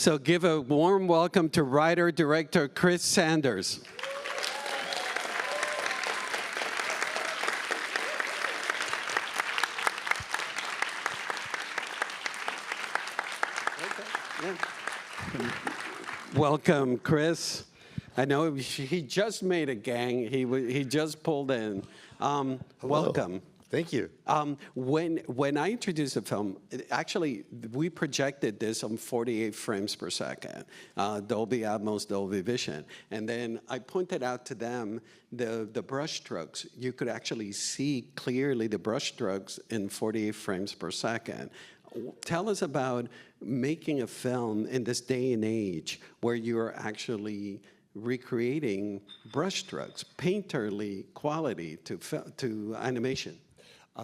So give a warm welcome to writer-director Chris Sanders. Welcome, Chris. I know he just made a gang. He just pulled in. Welcome. Thank you. When I introduced the film, actually, we projected this on 48 frames per second, Dolby Atmos, Dolby Vision. And then I pointed out to them the brush strokes. You could actually see clearly the brush strokes in 48 frames per second. Tell us about making a film in this day and age where you're actually recreating brushstrokes, painterly quality to animation.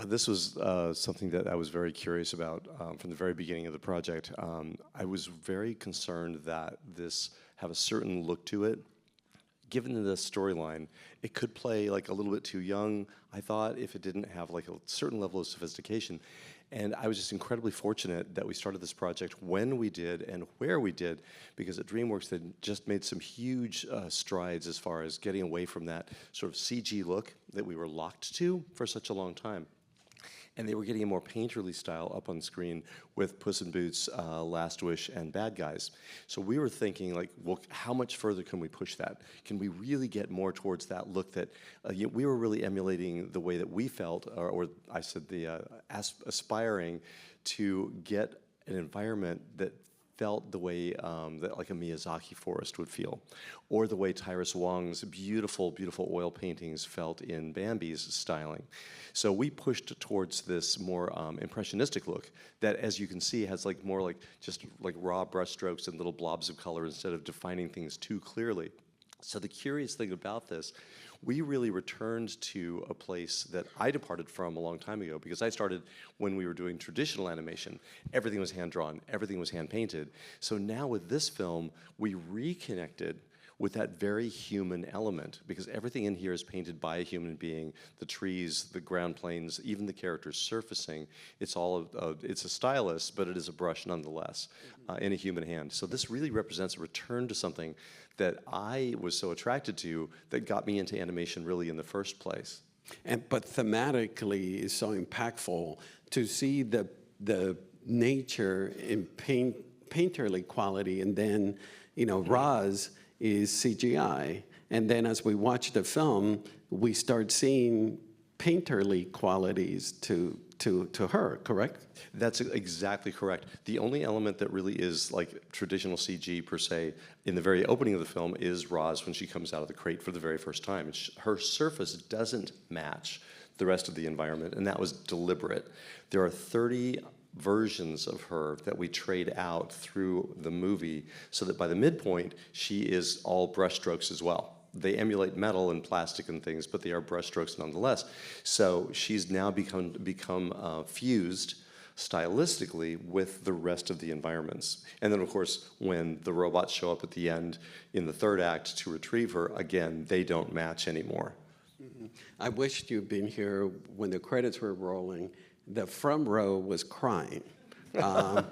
This was something that I was very curious about from the very beginning of the project. I was very concerned that this have a certain look to it. Given the storyline, it could play like a little bit too young, I thought, if it didn't have like a certain level of sophistication. And I was just incredibly fortunate that we started this project when we did and where we did, because at DreamWorks they just made some huge strides as far as getting away from that sort of CG look that we were locked to for such a long time. And they were getting a more painterly style up on screen with Puss in Boots, Last Wish, and Bad Guys. So we were thinking, like, well, how much further can we push that? Can we really get more towards that look that we were really emulating the way that we felt, or I said aspiring to get an environment that felt the way that like a Miyazaki forest would feel, or the way Tyrus Wong's beautiful, beautiful oil paintings felt in Bambi's styling. So we pushed towards this more impressionistic look that, as you can see, has like more like just like raw brush strokes and little blobs of color instead of defining things too clearly. So the curious thing about this, we really returned to a place that I departed from a long time ago, because I started when we were doing traditional animation. Everything was hand-drawn, everything was hand-painted. So now with this film, we reconnected with that very human element, because everything in here is painted by a human being. The trees, the ground planes, even the characters surfacing, it's all it's a stylus, but it is a brush nonetheless, in a human hand. So this really represents a return to something that I was so attracted to that got me into animation really in the first place. But thematically is so impactful to see the nature in painterly quality, and then, you know, Roz is CGI. And then as we watch the film, we start seeing painterly qualities to her, correct? That's exactly correct. The only element that really is like traditional CG per se in the very opening of the film is Roz when she comes out of the crate for the very first time. Her surface doesn't match the rest of the environment, and that was deliberate. There are 30 versions of her that we trade out through the movie so that by the midpoint, she is all brushstrokes as well. They emulate metal and plastic and things, but they are brushstrokes nonetheless. So she's now become fused stylistically with the rest of the environments. And then, of course, when the robots show up at the end in the third act to retrieve her, again, they don't match anymore. Mm-hmm. I wished you'd been here when the credits were rolling. The front row was crying. I'm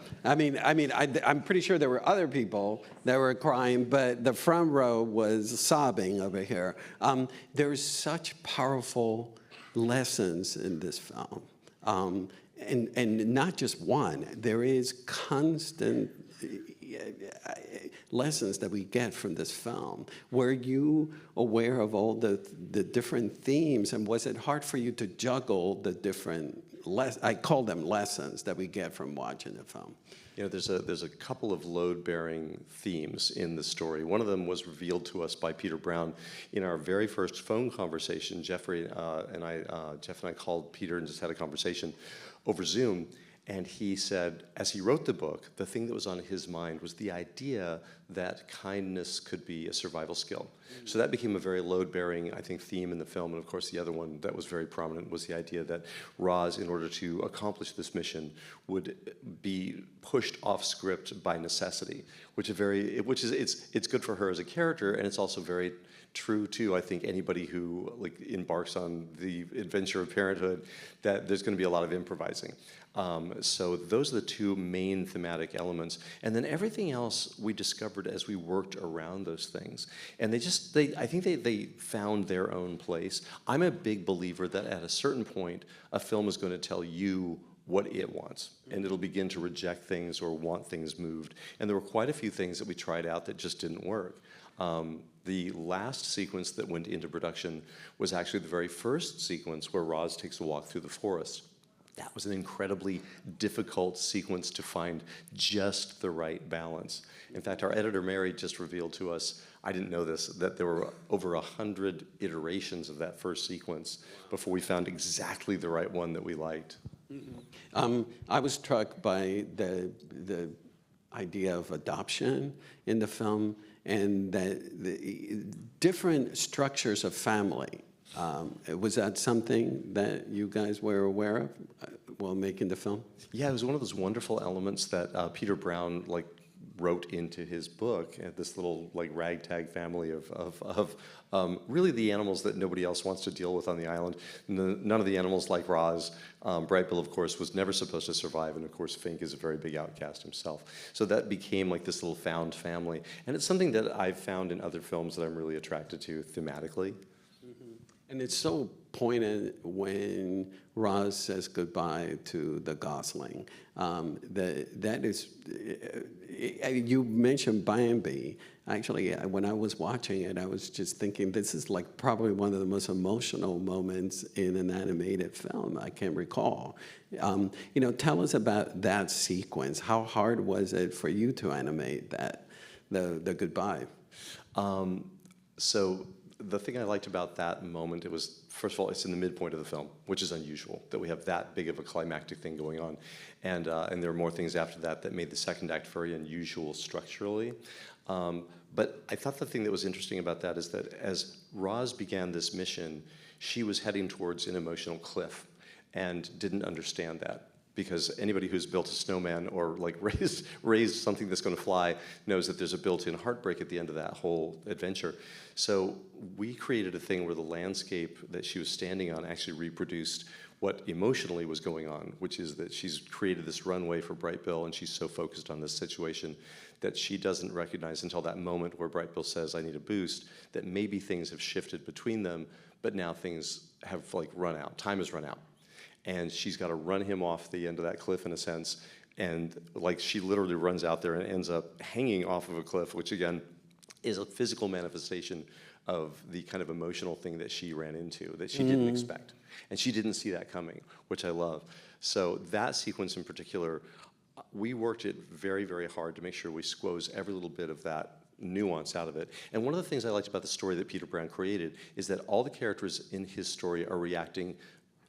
pretty sure there were other people that were crying, but the front row was sobbing over here. There's such powerful lessons in this film. And not just one. There is constant lessons that we get from this film. Were you aware of all the different themes, and was it hard for you to juggle the different I call them lessons that we get from watching the film? You know, there's a couple of load-bearing themes in the story. One of them was revealed to us by Peter Brown in our very first phone conversation. Jeff and I called Peter and just had a conversation over Zoom. And he said, as he wrote the book, the thing that was on his mind was the idea that kindness could be a survival skill. Mm-hmm. So that became a very load-bearing, I think, theme in the film. And of course, the other one that was very prominent was the idea that Roz, in order to accomplish this mission, would be pushed off script by necessity, which it's good for her as a character, and it's also very true to, I think, anybody who like embarks on the adventure of parenthood, that there's going to be a lot of improvising. So those are the two main thematic elements. And then everything else we discovered as we worked around those things. And I think they found their own place. I'm a big believer that at a certain point, a film is going to tell you what it wants, and it'll begin to reject things or want things moved. And there were quite a few things that we tried out that just didn't work. The last sequence that went into production was actually the very first sequence where Roz takes a walk through the forest. That was an incredibly difficult sequence to find just the right balance. In fact, our editor, Mary, just revealed to us, I didn't know this, that there were over 100 iterations of that first sequence before we found exactly the right one that we liked. I was struck by the idea of adoption in the film and the different structures of family. Was that something that you guys were aware of while making the film? Yeah, it was one of those wonderful elements that Peter Brown wrote into his book. This little ragtag family of really the animals that nobody else wants to deal with on the island. None of the animals like Roz. Bright Bill, of course, was never supposed to survive, and of course Fink is a very big outcast himself. So that became this little found family, and it's something that I've found in other films that I'm really attracted to thematically. And it's so poignant when Roz says goodbye to the Gosling. That is, you mentioned Bambi. Actually, when I was watching it, I was just thinking this is probably one of the most emotional moments in an animated film I can recall. Tell us about that sequence. How hard was it for you to animate that, the goodbye? So the thing I liked about that moment, it was, first of all, it's in the midpoint of the film, which is unusual, that we have that big of a climactic thing going on. And there are more things after that that made the second act very unusual structurally. But I thought the thing that was interesting about that is that as Roz began this mission, she was heading towards an emotional cliff and didn't understand that. Because anybody who's built a snowman or raised something that's going to fly knows that there's a built-in heartbreak at the end of that whole adventure. So we created a thing where the landscape that she was standing on actually reproduced what emotionally was going on, which is that she's created this runway for Bright Bill, and she's so focused on this situation that she doesn't recognize until that moment where Bright Bill says, I need a boost, that maybe things have shifted between them, but now things have run out. Time has run out. And she's got to run him off the end of that cliff in a sense. And she literally runs out there and ends up hanging off of a cliff, which again is a physical manifestation of the kind of emotional thing that she ran into that she didn't expect. And she didn't see that coming, which I love. So that sequence in particular, we worked it very, very hard to make sure we squoze every little bit of that nuance out of it. And one of the things I liked about the story that Peter Brown created is that all the characters in his story are reacting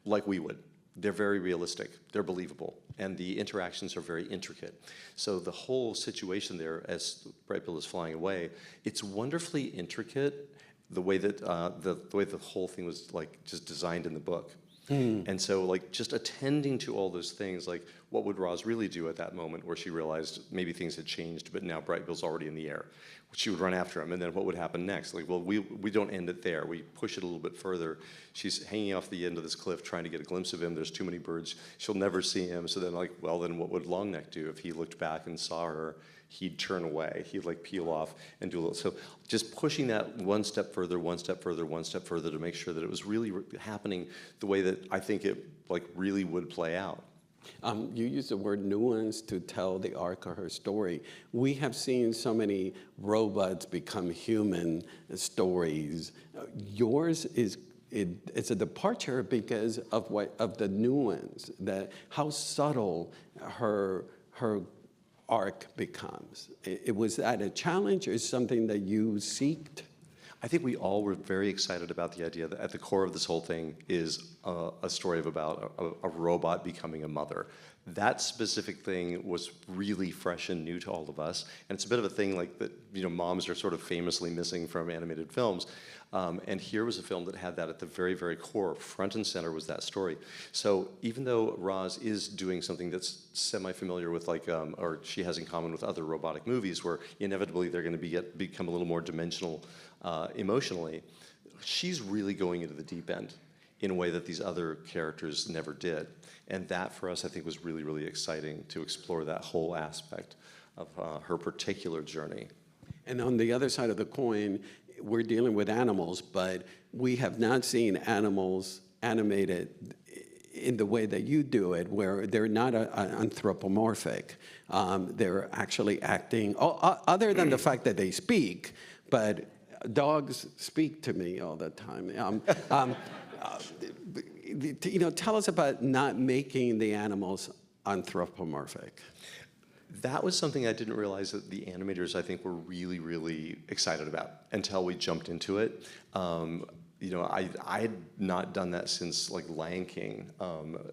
like we would. They're very realistic, they're believable, and the interactions are very intricate. So the whole situation there, as Bright Bill is flying away, it's wonderfully intricate, the way that the whole thing was just designed in the book. And so just attending to all those things, what would Roz really do at that moment where she realized maybe things had changed, but now Bright Bill's already in the air? She would run after him, and then what would happen next? Well, we don't end it there. We push it a little bit further. She's hanging off the end of this cliff trying to get a glimpse of him. There's too many birds. She'll never see him. So then then what would Longneck do if he looked back and saw her? He'd turn away. He'd peel off and do a little. So just pushing that one step further, one step further, one step further to make sure that it was really happening the way that I think it really would play out. You use the word nuance to tell the arc of her story. We have seen so many robots become human stories. Yours is it's a departure because of the nuance, that how subtle her arc becomes. Was that a challenge or something that you seeked? I think we all were very excited about the idea that at the core of this whole thing is a story about a robot becoming a mother. That specific thing was really fresh and new to all of us, and it's a bit of a thing that moms are sort of famously missing from animated films. And here was a film that had that at the very, very core. Front and center was that story. So even though Roz is doing something that's semi-familiar with or she has in common with other robotic movies where inevitably they're going to become a little more dimensional emotionally, she's really going into the deep end in a way that these other characters never did. And that, for us, I think was really, really exciting to explore that whole aspect of her particular journey. And on the other side of the coin, we're dealing with animals, but we have not seen animals animated in the way that you do it, where they're not anthropomorphic. They're actually acting, other than the fact that they speak, but dogs speak to me all the time. Tell us about not making the animals anthropomorphic. That was something I didn't realize that the animators, I think, were really, really excited about until we jumped into it. I had not done that since like Lion King,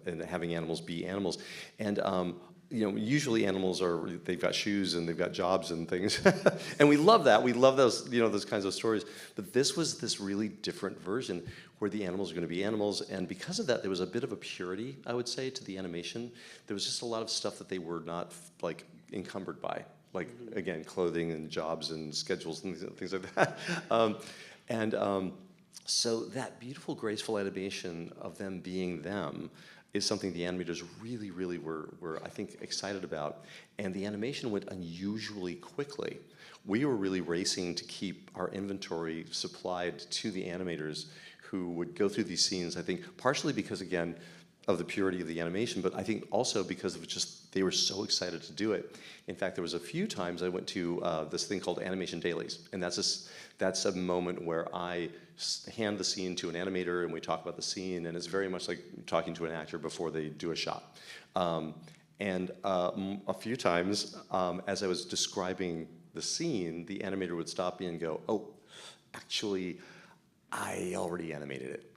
and having animals be animals. And usually animals they've got shoes and they've got jobs and things, and we love that. We love those, those kinds of stories. But this was this really different version where the animals are going to be animals, and because of that, there was a bit of a purity, I would say, to the animation. There was just a lot of stuff that they were not like encumbered by, like again, clothing and jobs and schedules and things like that. So that beautiful, graceful animation of them being them is something the animators really, really were, I think, excited about. And the animation went unusually quickly. We were really racing to keep our inventory supplied to the animators who would go through these scenes, I think, partially because, again, of the purity of the animation, but I think also because of just they were so excited to do it. In fact, there was a few times I went to this thing called Animation Dailies, and that's a moment where I hand the scene to an animator and we talk about the scene, and it's very much like talking to an actor before they do a shot. A few times, as I was describing the scene, the animator would stop me and go, "Oh, actually, I already animated it."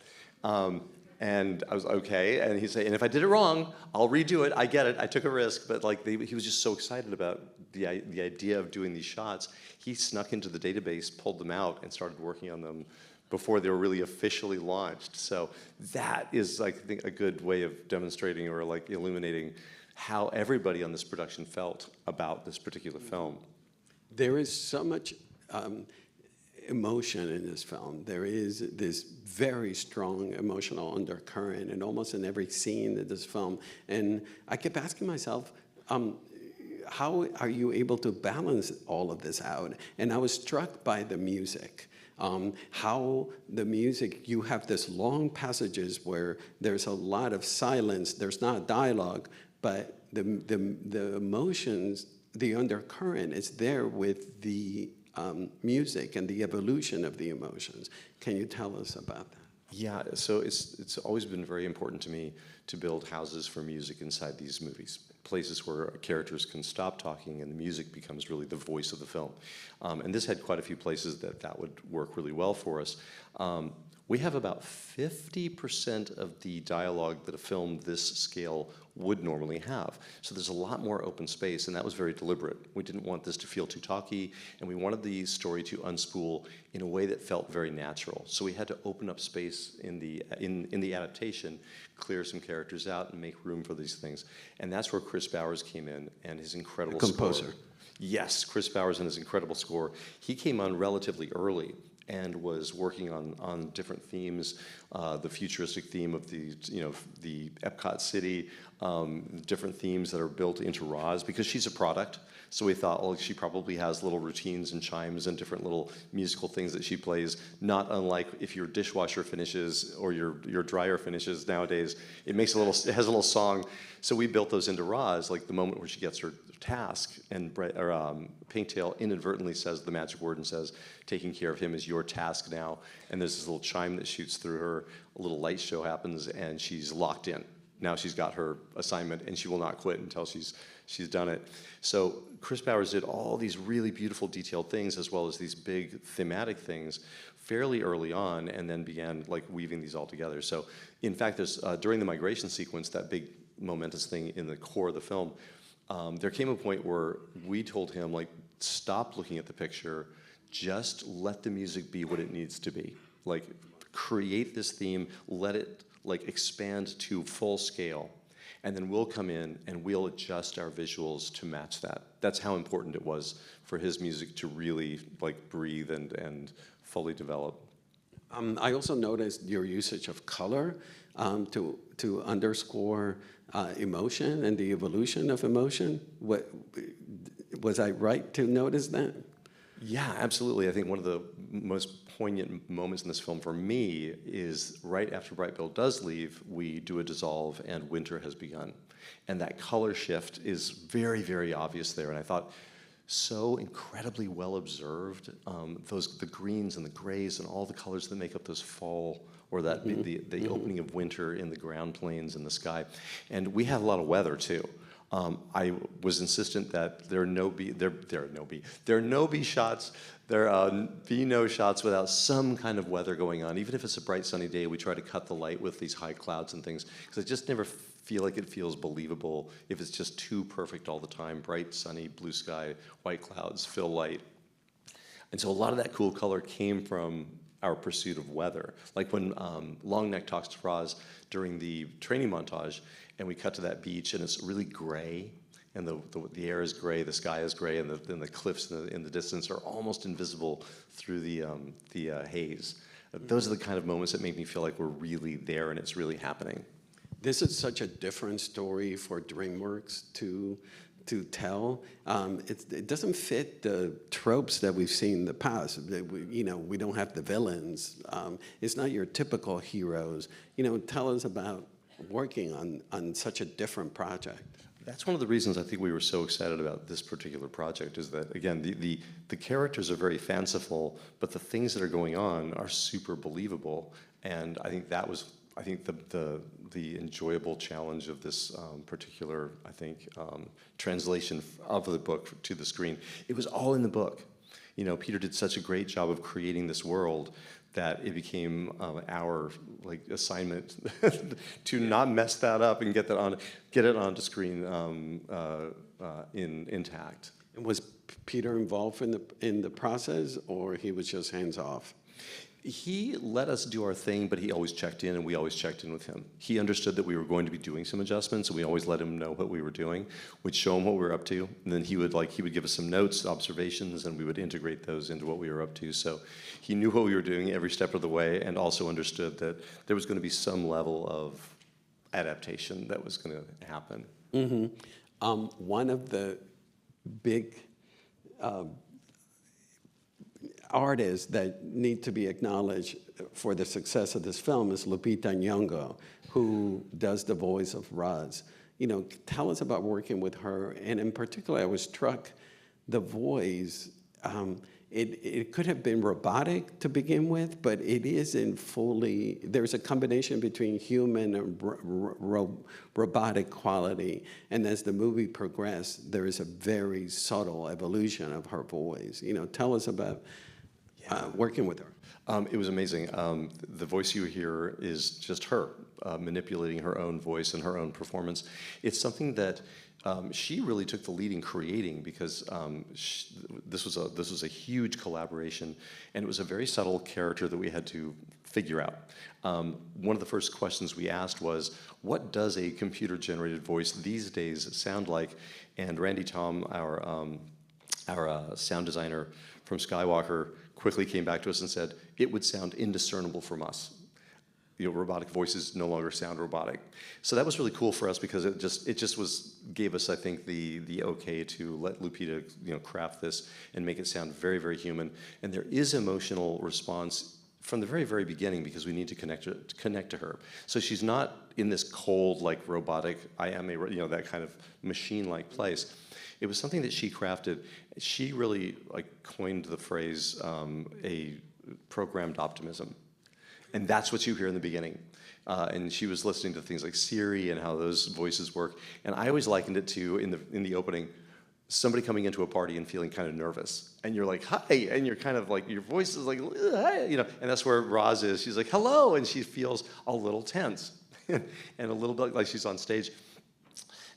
And I was okay, and he'd say, "And if I did it wrong, I'll redo it. I get it. I took a risk." But like he was just so excited about the idea of doing these shots, he snuck into the database, pulled them out, and started working on them before they were really officially launched. So that is, I think, a good way of demonstrating or like illuminating how everybody on this production felt about this particular film. There is so much emotion in this film. There is this very strong emotional undercurrent, and almost in every scene in this film. And I kept asking myself, how are you able to balance all of this out? And I was struck by the music. How the music, you have this long passages where there's a lot of silence, there's not dialogue, but the emotions, the undercurrent is there with the music and the evolution of the emotions. Can you tell us about that? Yeah, so it's always been very important to me to build houses for music inside these movies, places where characters can stop talking and the music becomes really the voice of the film. And this had quite a few places that would work really well for us. We have about 50% of the dialogue that a film this scale would normally have. So there's a lot more open space, and that was very deliberate. We didn't want this to feel too talky, and we wanted the story to unspool in a way that felt very natural. So we had to open up space in the adaptation, clear some characters out, and make room for these things. And that's where Chris Bowers came in, and his incredible composer. Score. Yes, Chris Bowers and his incredible score. He came on relatively early and was working on different themes, the futuristic theme of the Epcot city, different themes that are built into Roz, because she's a product. So we thought, well, she probably has little routines and chimes and different little musical things that she plays, not unlike if your dishwasher finishes or your dryer finishes nowadays. It has a little song. So we built those into Roz, like the moment where she gets her task, and Pinktail inadvertently says the magic word and says, "Taking care of him is your task now." And there's this little chime that shoots through her, a little light show happens, and she's locked in. Now she's got her assignment, and she will not quit until she's done it. So Chris Bowers did all these really beautiful, detailed things, as well as these big thematic things, fairly early on, and then began like weaving these all together. So, in fact, there's during the migration sequence, that big momentous thing in the core of the film, there came a point where we told him, like, stop looking at the picture, just let the music be what it needs to be. Like, create this theme, let it like expand to full scale, and then we'll come in and we'll adjust our visuals to match that. That's how important it was for his music to really like breathe and fully develop. I also noticed your usage of color to underscore emotion and the evolution of emotion. Was I right to notice that? Yeah, absolutely. I think one of the most poignant moments in this film for me is right after Bright Bill does leave, we do a dissolve and winter has begun. And that color shift is very, very obvious there. And I thought, so incredibly well observed, the greens and the grays and all the colors that make up this fall, or that the opening of winter in the ground planes and the sky. And we have a lot of weather too. I was insistent that there are no B shots, there be no shots without some kind of weather going on. Even if it's a bright sunny day, we try to cut the light with these high clouds and things, because I just never feel like it feels believable if it's just too perfect all the time. Bright, sunny, blue sky, white clouds, fill light. And so a lot of that cool color came from our pursuit of weather. Like when Longneck talks to Roz during the training montage, and we cut to that beach, and it's really gray, and the air is gray, the sky is gray, and the cliffs in the distance are almost invisible through the haze. Those are the kind of moments that make me feel like we're really there and it's really happening. This is such a different story for DreamWorks to tell. It doesn't fit the tropes that we've seen in the past. We don't have the villains. It's not your typical heroes. Tell us about working on such a different project. That's one of the reasons I think we were so excited about this particular project, is that, again, the characters are very fanciful, but the things that are going on are super believable. And I think that was, the enjoyable challenge of this particular, translation of the book to the screen. It was all in the book. Peter did such a great job of creating this world that it became our assignment to not mess that up and get it onto screen intact. And was Peter involved in the process, or he was just hands off? He let us do our thing, but he always checked in, and we always checked in with him. He understood that we were going to be doing some adjustments, and we always let him know what we were doing. We'd show him what we were up to, and then he would give us some notes, observations, and we would integrate those into what we were up to. So he knew what we were doing every step of the way, and also understood that there was going to be some level of adaptation that was going to happen. Mm-hmm. One of the big artists that need to be acknowledged for the success of this film is Lupita Nyong'o, who does the voice of Roz. Tell us about working with her, and in particular, I was struck the voice. It could have been robotic to begin with, but it isn't fully. There's a combination between human and robotic quality, and as the movie progressed, there is a very subtle evolution of her voice. Tell us about working with her. It was amazing. The voice you hear is just her manipulating her own voice and her own performance. It's something that she really took the lead in creating, because this was a huge collaboration, and it was a very subtle character that we had to figure out. One of the first questions we asked was, what does a computer-generated voice these days sound like? And Randy Tom, our sound designer from Skywalker, quickly came back to us and said, it would sound indiscernible from us. Robotic voices no longer sound robotic. So that was really cool for us, because it just gave us, I think, the okay to let Lupita craft this and make it sound very, very human. And there is emotional response from the very, very beginning, because we need to connect to her. So she's not in this cold, robotic, I am a, that kind of machine-like place. It was something that she crafted. She really coined the phrase a programmed optimism. And that's what you hear in the beginning. And she was listening to things like Siri and how those voices work. And I always likened it to, in the opening, somebody coming into a party and feeling kind of nervous. And you're like, hi, and you're kind of your voice is like, hi, and that's where Roz is. She's like, hello, and she feels a little tense and a little bit like she's on stage.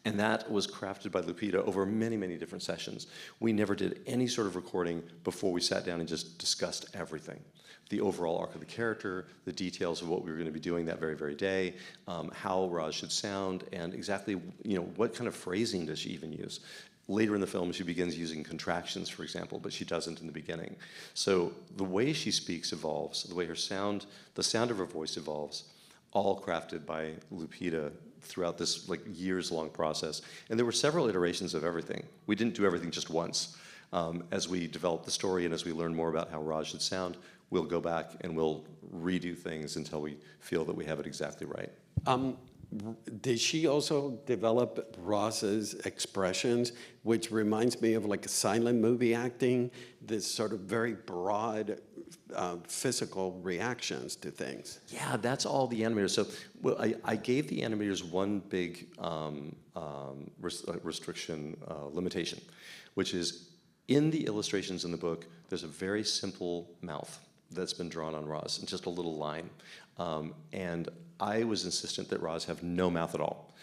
And that was crafted by Lupita over many, many different sessions. We never did any sort of recording before we sat down and just discussed everything. The overall arc of the character, the details of what we were going to be doing that very, very day, how Roz should sound, and exactly what kind of phrasing does she even use. Later in the film, she begins using contractions, for example, but she doesn't in the beginning. So the way she speaks evolves, the way the sound of her voice evolves, all crafted by Lupita throughout this like years-long process. And there were several iterations of everything. We didn't do everything just once. As we develop the story and as we learn more about how Roz should sound, we'll go back and we'll redo things until we feel that we have it exactly right. Did she also develop Roz's expressions, which reminds me of like a silent movie acting, this sort of very broad physical reactions to things? Yeah, that's all the animators. So well, I gave the animators one big restriction, limitation, which is in the illustrations in the book, there's a very simple mouth that's been drawn on Roz, and just a little line. And I was insistent that Roz have no mouth at all.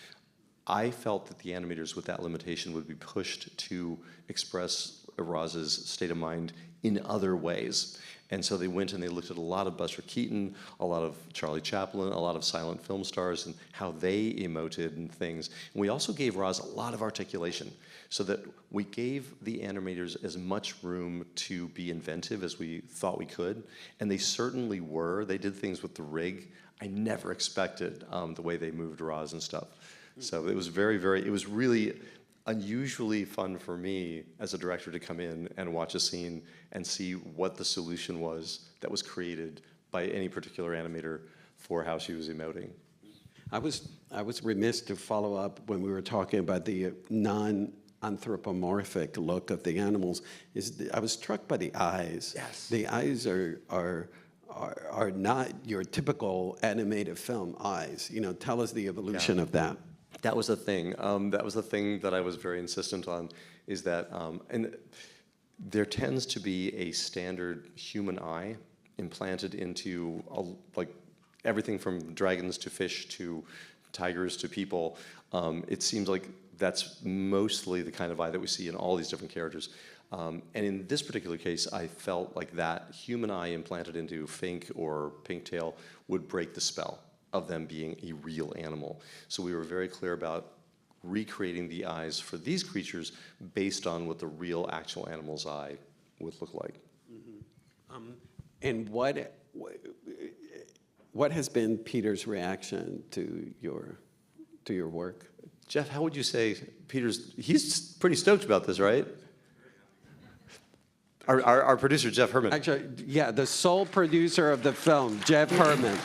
I felt that the animators with that limitation would be pushed to express Roz's state of mind in other ways. And so they went and they looked at a lot of Buster Keaton, a lot of Charlie Chaplin, a lot of silent film stars and how they emoted and things. And we also gave Roz a lot of articulation so that we gave the animators as much room to be inventive as we thought we could. And they certainly were. They did things with the rig I never expected, the way they moved Roz and stuff. So it was it was really unusually fun for me as a director to come in and watch a scene and see what the solution was that was created by any particular animator for how she was emoting. I was remiss to follow up when we were talking about the non-anthropomorphic look of the animals. I was struck by the eyes. Yes. The eyes are not your typical animated film eyes. You know, tell us the evolution of that. That was the thing. That was the thing that I was very insistent on, is that, and there tends to be a standard human eye implanted into like everything from dragons to fish to tigers to people. It seems like that's mostly the kind of eye that we see in all these different characters. And in this particular case, I felt like that human eye implanted into Fink or Pinktail would break the spell of them being a real animal. So we were very clear about recreating the eyes for these creatures based on what the real actual animal's eye would look like. Mm-hmm. And what has been Peter's reaction to your work? Jeff, how would you say he's pretty stoked about this, right? Our producer, Jeff Herman. Actually, yeah, the sole producer of the film, Jeff Herman.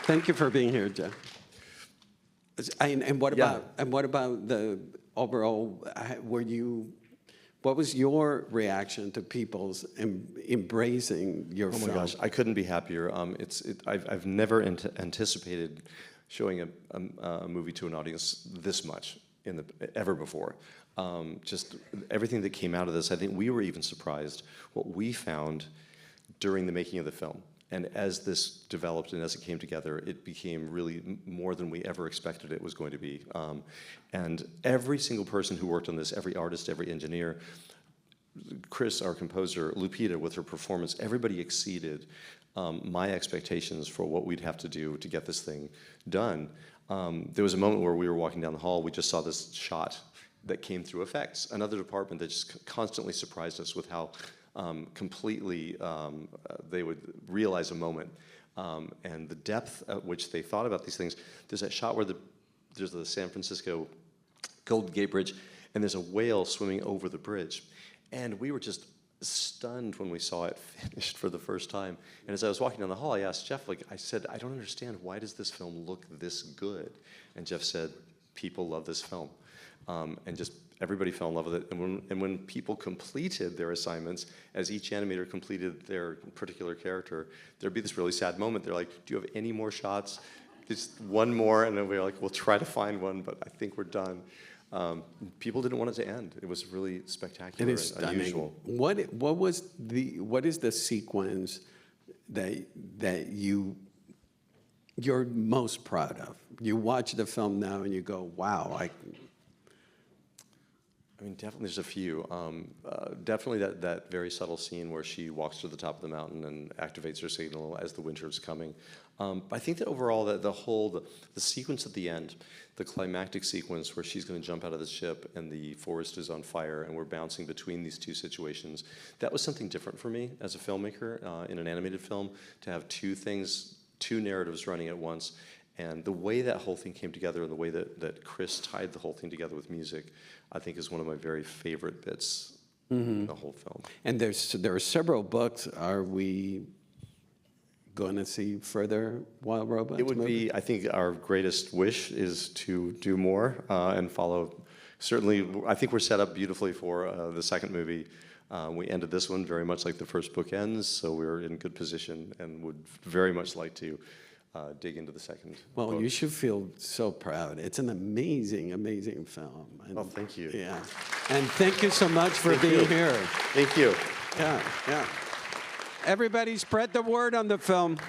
Thank you for being here, Jeff. And what about the overall? What was your reaction to people's embracing your film? Oh my gosh, I couldn't be happier. I've never anticipated showing a movie to an audience this much ever before. Just everything that came out of this, I think we were even surprised what we found during the making of the film. And as this developed and as it came together, it became really more than we ever expected it was going to be. And every single person who worked on this, every artist, every engineer, Chris, our composer, Lupita with her performance, everybody exceeded my expectations for what we'd have to do to get this thing done. There was a moment where we were walking down the hall, we just saw this shot that came through effects, another department that just constantly surprised us with how completely they would realize a moment. And the depth at which they thought about these things. There's that shot where there's the San Francisco Golden Gate Bridge, and there's a whale swimming over the bridge. And we were just stunned when we saw it finished for the first time. And as I was walking down the hall, I asked Jeff, I said, I don't understand, why does this film look this good? And Jeff said, people love this film. And just everybody fell in love with it. And when people completed their assignments, as each animator completed their particular character, there'd be this really sad moment. They're like, do you have any more shots? Just one more. And then we were like, we'll try to find one, but I think we're done. People didn't want it to end. It was really spectacular and unusual. What is the sequence that you're most proud of? You watch the film now and you go, wow, I mean, definitely there's a few. Definitely that very subtle scene where she walks to the top of the mountain and activates her signal as the winter is coming. But I think that overall, that the sequence at the end, the climactic sequence where she's going to jump out of the ship and the forest is on fire and we're bouncing between these two situations, that was something different for me as a filmmaker in an animated film, to have two narratives running at once. And the way that whole thing came together and the way that Chris tied the whole thing together with music, I think is one of my very favorite bits in the whole film. And there are several books. Are we going to see further Wild Robots? It would be, I think, our greatest wish is to do more and follow. Certainly, I think we're set up beautifully for the second movie. We ended this one very much like the first book ends, so we're in good position and would very much like to dig into the second Well, book. you should feel so proud. It's an amazing, amazing film. And, Oh, thank you. Yeah. And thank you so much for being here. Thank you. Yeah, yeah. Everybody spread the word on the film.